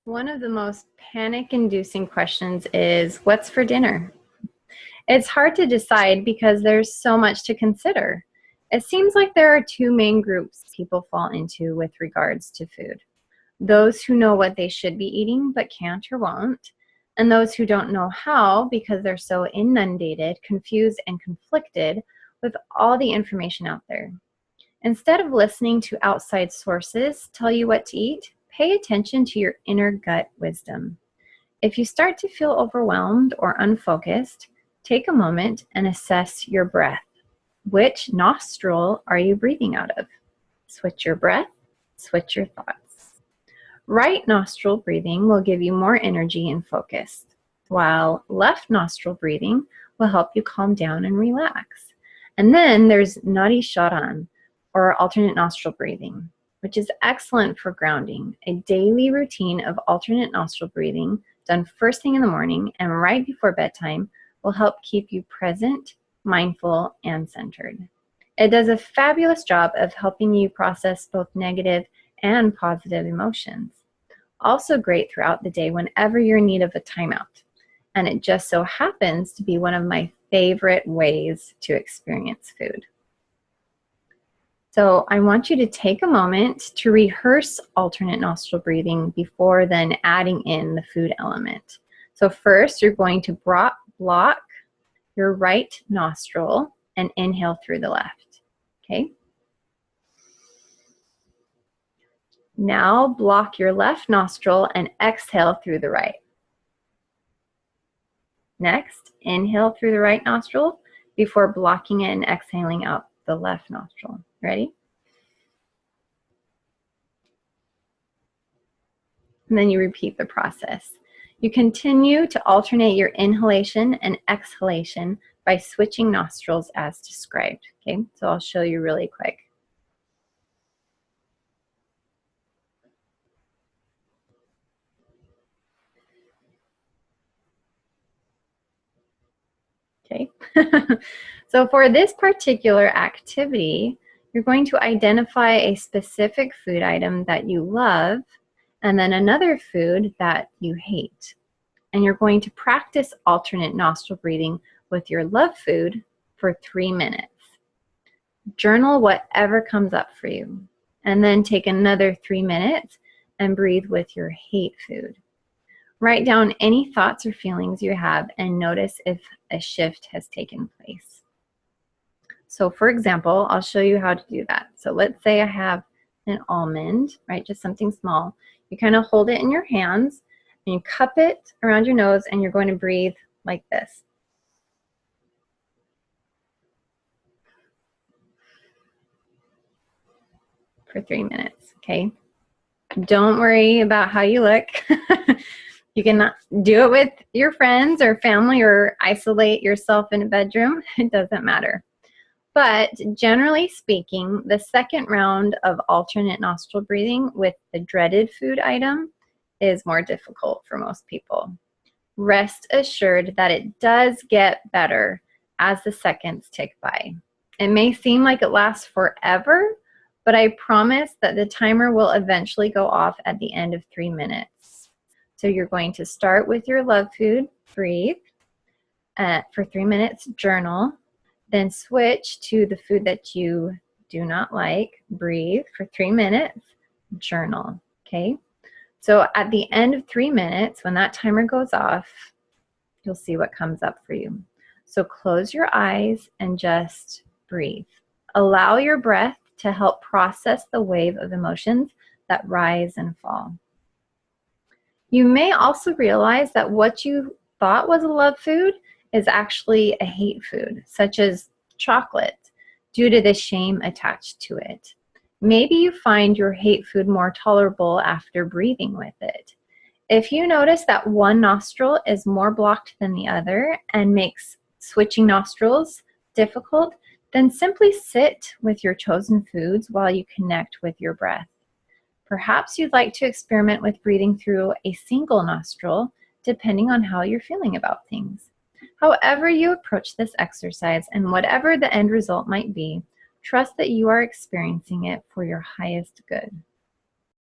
One of the most panic-inducing questions is, what's for dinner? It's hard to decide because there's so much to consider. It seems like there are two main groups people fall into with regards to food. Those who know what they should be eating but can't or won't, and those who don't know how because they're so inundated, confused, and conflicted with all the information out there. Instead of listening to outside sources tell you what to eat, pay attention to your inner gut wisdom. If you start to feel overwhelmed or unfocused, take a moment and assess your breath. Which nostril are you breathing out of? Switch your breath, switch your thoughts. Right nostril breathing will give you more energy and focus, while left nostril breathing will help you calm down and relax. And then there's Nadi Sharan, or alternate nostril breathing, which is excellent for grounding. A daily routine of alternate nostril breathing done first thing in the morning and right before bedtime will help keep you present, mindful, and centered. It does a fabulous job of helping you process both negative and positive emotions. Also great throughout the day whenever you're in need of a timeout. And it just so happens to be one of my favorite ways to experience food. So I want you to take a moment to rehearse alternate nostril breathing before then adding in the food element. So first, you're going to block your right nostril and inhale through the left. Okay? Now block your left nostril and exhale through the right. Next, inhale through the right nostril before blocking it and exhaling out the left nostril. Ready? And then you repeat the process. You continue to alternate your inhalation and exhalation by switching nostrils as described. Okay, so I'll show you really quick. Okay, so for this particular activity, you're going to identify a specific food item that you love and then another food that you hate. And you're going to practice alternate nostril breathing with your love food for 3 minutes. Journal whatever comes up for you, and then take another 3 minutes and breathe with your hate food. Write down any thoughts or feelings you have and notice if a shift has taken place. So for example, I'll show you how to do that. So let's say I have an almond, right? Just something small. You kind of hold it in your hands and you cup it around your nose and you're going to breathe like this. For 3 minutes, okay? Don't worry about how you look. You can do it with your friends or family or isolate yourself in a bedroom. It doesn't matter. But generally speaking, the second round of alternate nostril breathing with the dreaded food item is more difficult for most people. Rest assured that it does get better as the seconds tick by. It may seem like it lasts forever, but I promise that the timer will eventually go off at the end of 3 minutes. So you're going to start with your love food, breathe for 3 minutes, journal, then switch to the food that you do not like, breathe for 3 minutes, journal, okay? So at the end of 3 minutes, when that timer goes off, you'll see what comes up for you. So close your eyes and just breathe. Allow your breath to help process the wave of emotions that rise and fall. You may also realize that what you thought was a love food is actually a hate food, such as chocolate, due to the shame attached to it. Maybe you find your hate food more tolerable after breathing with it. If you notice that one nostril is more blocked than the other and makes switching nostrils difficult, then simply sit with your chosen foods while you connect with your breath. Perhaps you'd like to experiment with breathing through a single nostril, depending on how you're feeling about things. However you approach this exercise and whatever the end result might be, trust that you are experiencing it for your highest good.